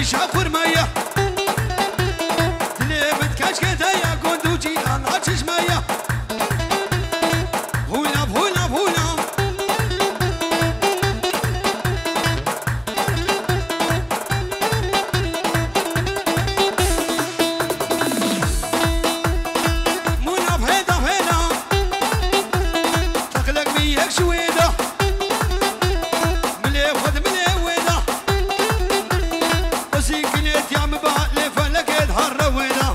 شاخور مية دلي بتكاش كده يا كوندو جيران عشش مية هولا هولا هولا مولا بهيدا بهيدا تخلق ميك شويدة ملي خد ملي ويدا وسيكنت يا مبالي فلقيت حر ويدا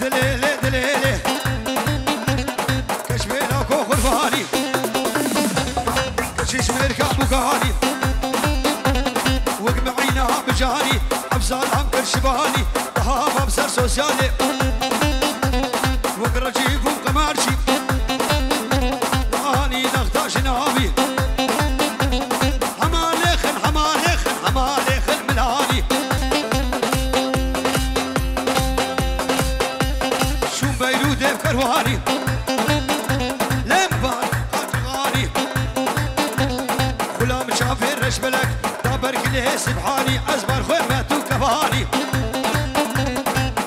دليلي دليلي كشميرة كوخر فاني كشيش مركب بوغاني وقمعينا بجاني أبزار هم كرشباني وهاب أبزار سوسيالي وقرا جيب وقمارشي واني نغتاش نابي حماليخن حماليخن حماليخن ملاني شو بيرود بكرواني لمبار أتغاني غلام شافر رشبلك دابر كله سبحاني أزبر خيمة وكفاني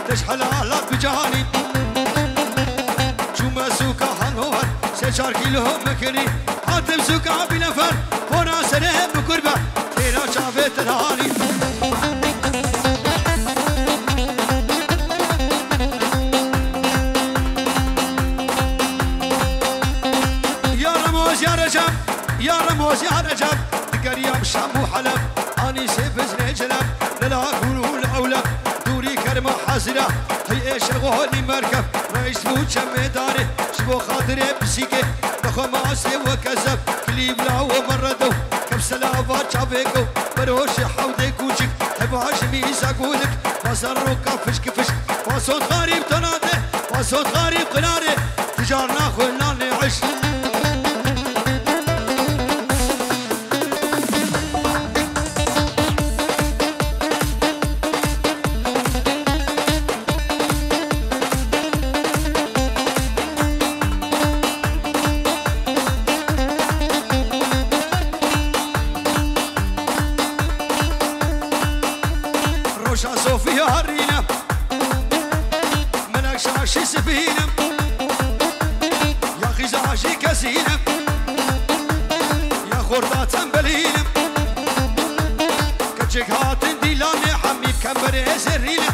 تشحل على بجاني شو مسوكا هنوهر سيشار كيلو مكري حاتم سوكا بنفر هنا سنهم بكربة تينا شافر تنهاني يا رموز يا رجب يا رموز يا رجب تقريب شام وحلب اني سيفز نجلب لا قولوا الاولى دوري كرمه حزره هي ايش غولي مركب رئيس موت ميداني شبو خاطري بسيكه دخو ماسي وكذب كليب لا ومردو كبسلافات شافيكو بروش حودي كوشك هباش ميس اقولك وصروا كفش كفش وصوت غريب تنادي وصوت غريب قناري تجارنا خلاني عش روشا صوفيا هرينا ملك شاشي سفينة يا خزاشي كسينة يا خردة تنبلينة كتشك هاتن ديلاني حميب كمبري سرينة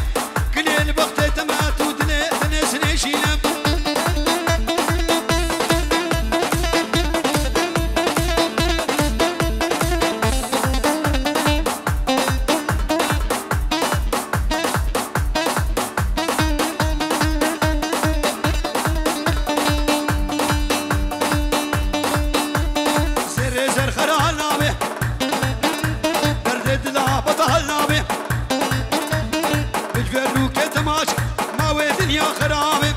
كل البغت تمات ودنس نشينة زر خرال نابي درد لا بطل نابي بجبرلو كتماش ما وي دنيا خرابي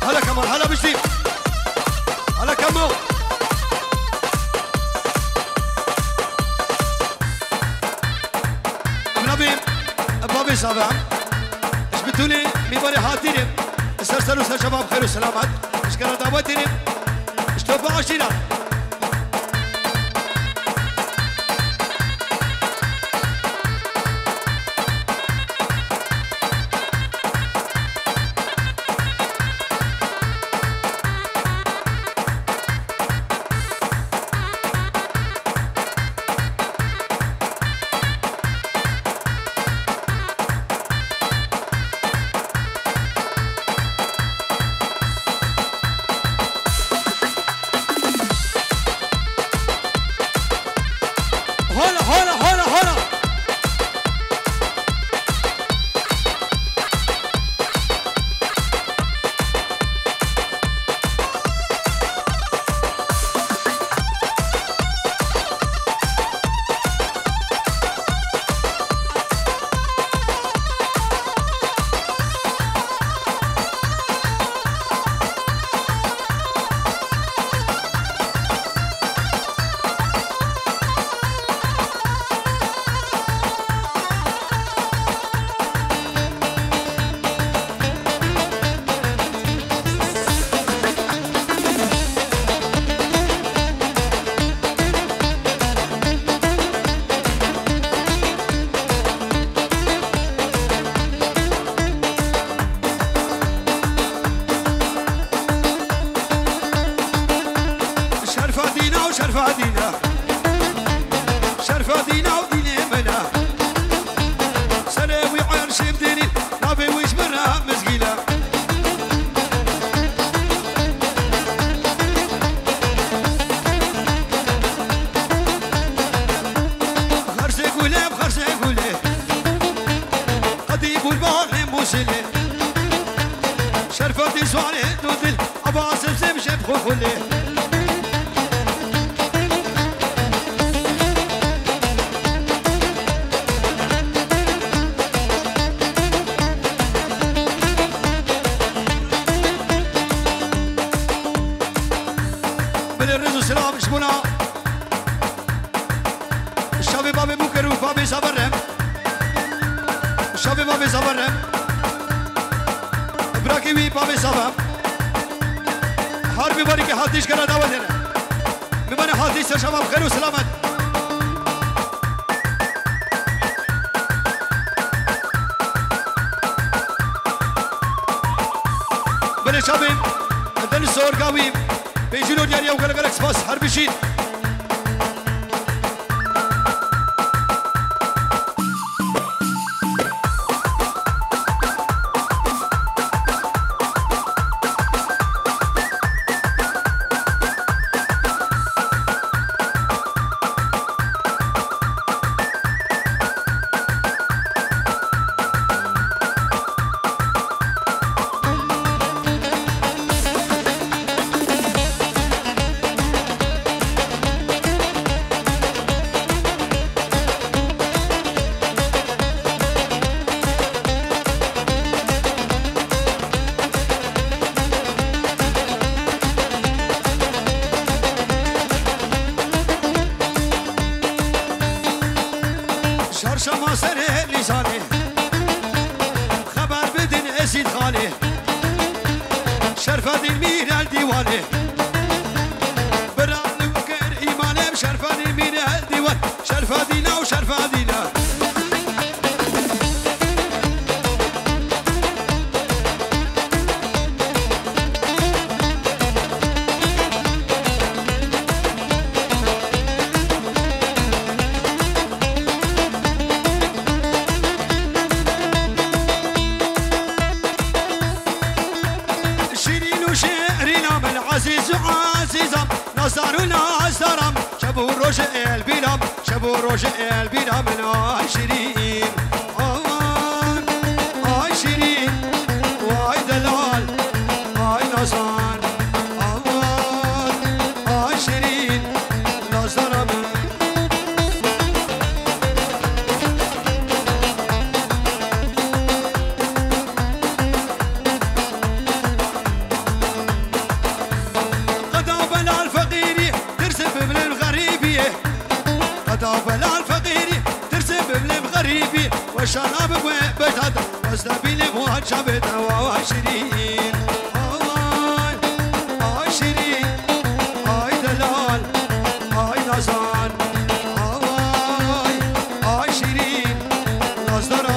هلا كمان هلا بجديد هلا كمو ابنبي بابي صابع ايش بتوني ميباري هاتيني استرسلوا سر شباب خير وسلامات اشكرا دعوتيني اشتوفوا عشينا زغولي قديب البحر موسلي شرفتي سوالي دودل عباس بزمشي بخولي بالرزو سلام شبونا الشابي بابي بوكرو بابي صبرهم الشابي بابي صبرهم براكيمي بابي صبرهم حربي بارك حاتيش كرا داولنا بمن حاتيش شباب خير وسلامت بل شابي عندنا الصور قوي بيجيلو ديالي وقلقلك سباس حربي شيد شرشما سره لسانه خبر بدن اسید خانه شرفت المیر الدیوانه بران وکر ایمانه شرفت المیر الدیوان شرفت دینا و شرفت دینا عزيز وعزيزم نصر ونصرم شبو روج البيلم شبو روج البيلم عشرين عشرين واي دلال واي نصر عشرين نصرم بلا الفقيري ترسم بالغريبي والشراب وبتهد واستبيل وهالشبت وعشرين عشرين هاي دلال هاي نصان عشرين نصدر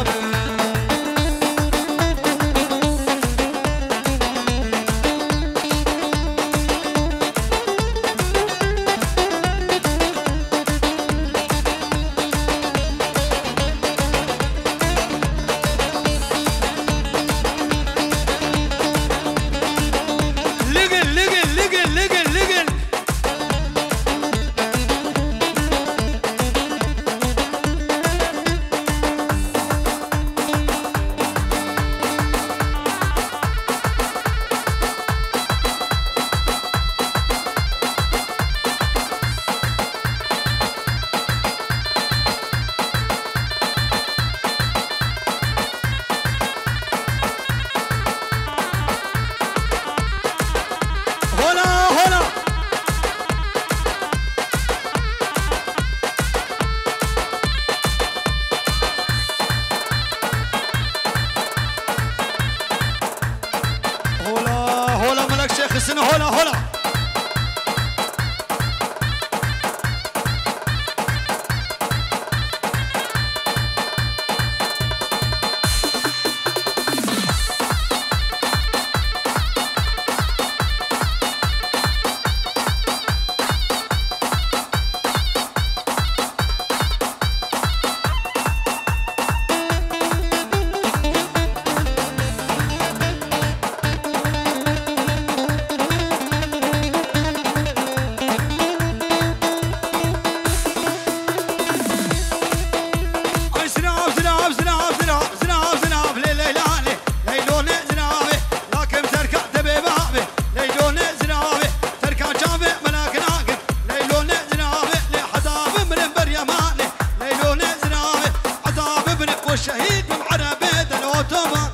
والشهيد بعربة الأوتوبان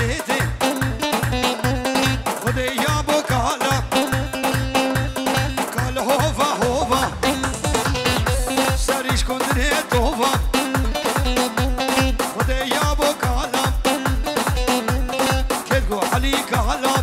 سيتي خدي يا بو كالا كالا هوفا هوفا سريش كندري توفا خدي يا بو كالا كدقو علي كالا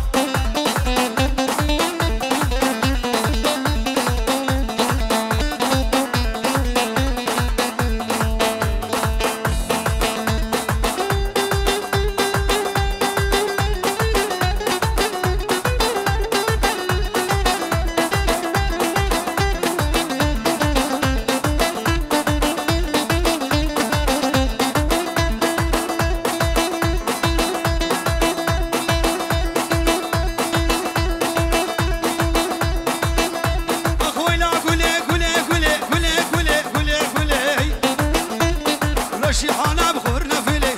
شيحانا بخورنا فيلي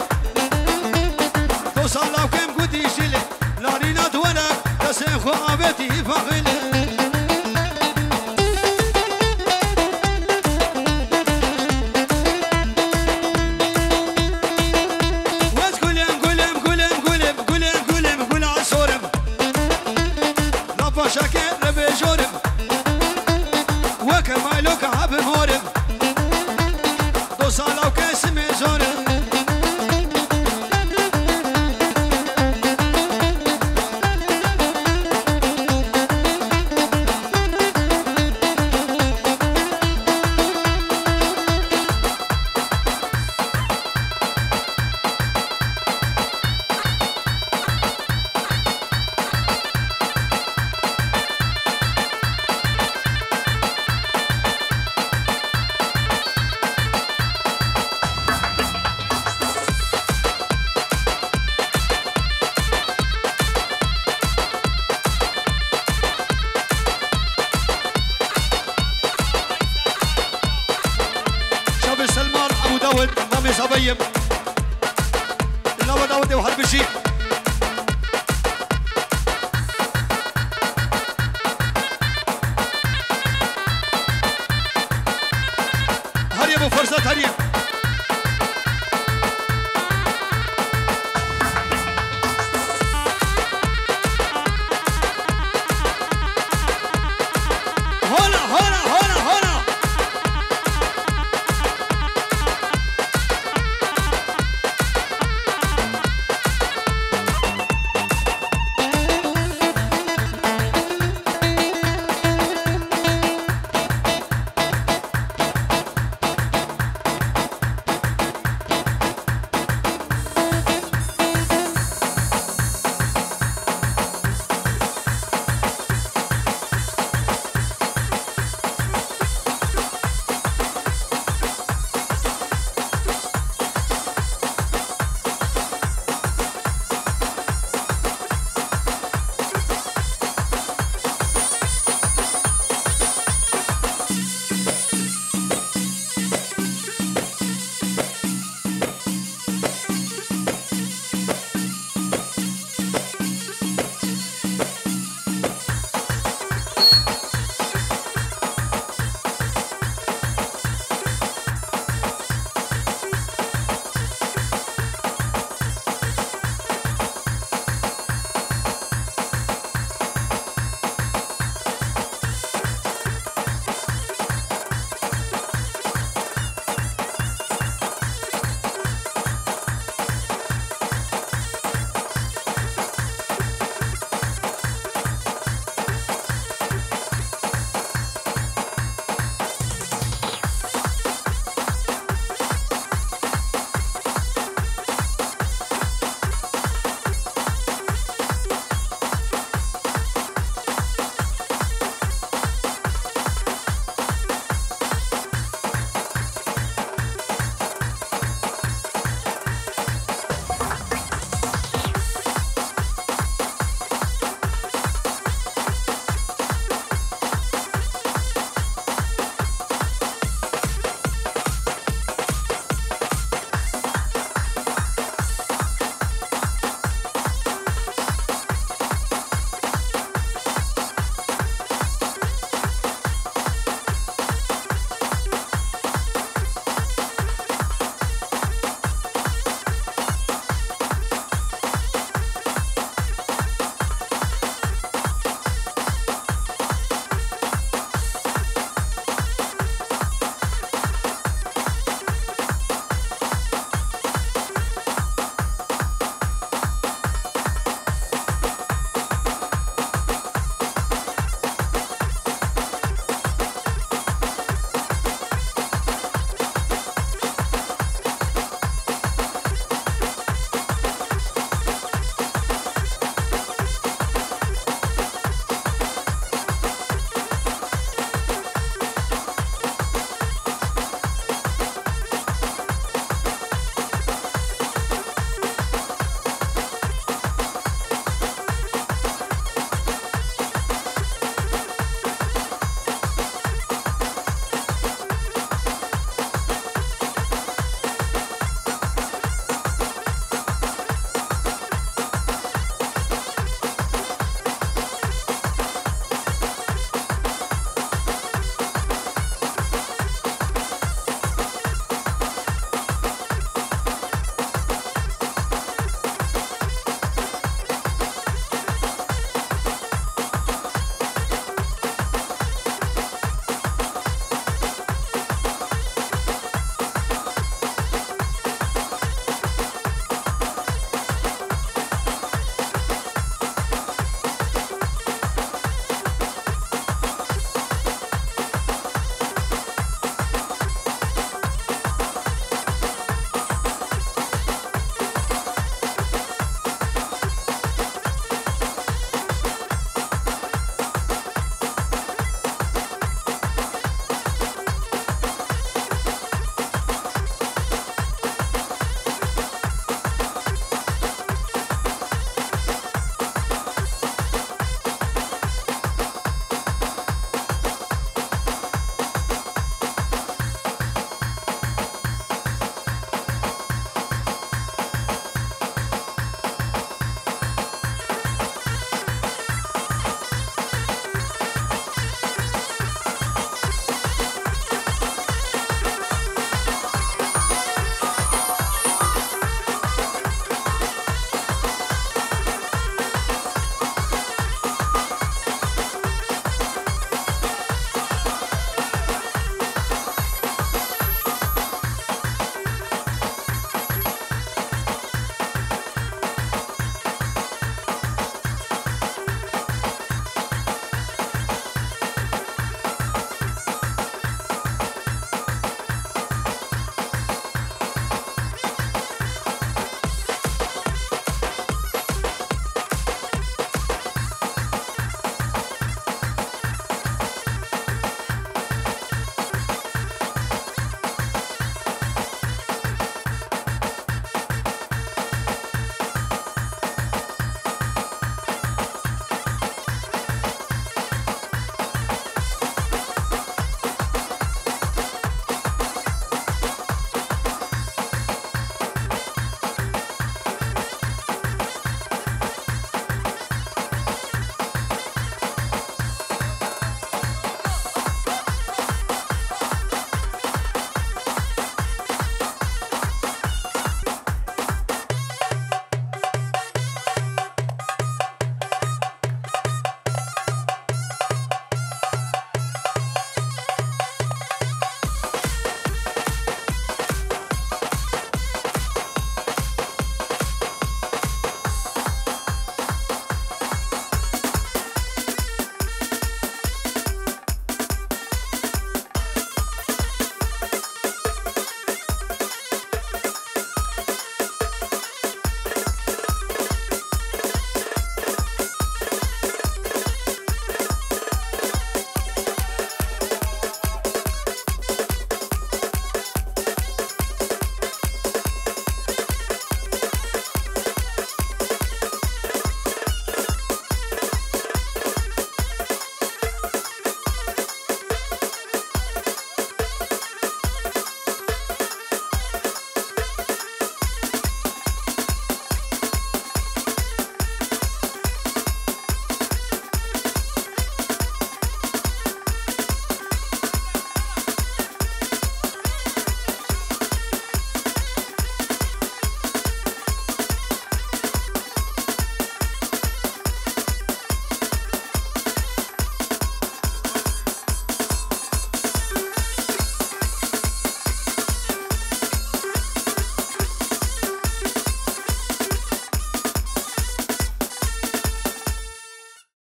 توصل لو كم قدي شيلي لارينا دولا تسيخو عبتي فخيلي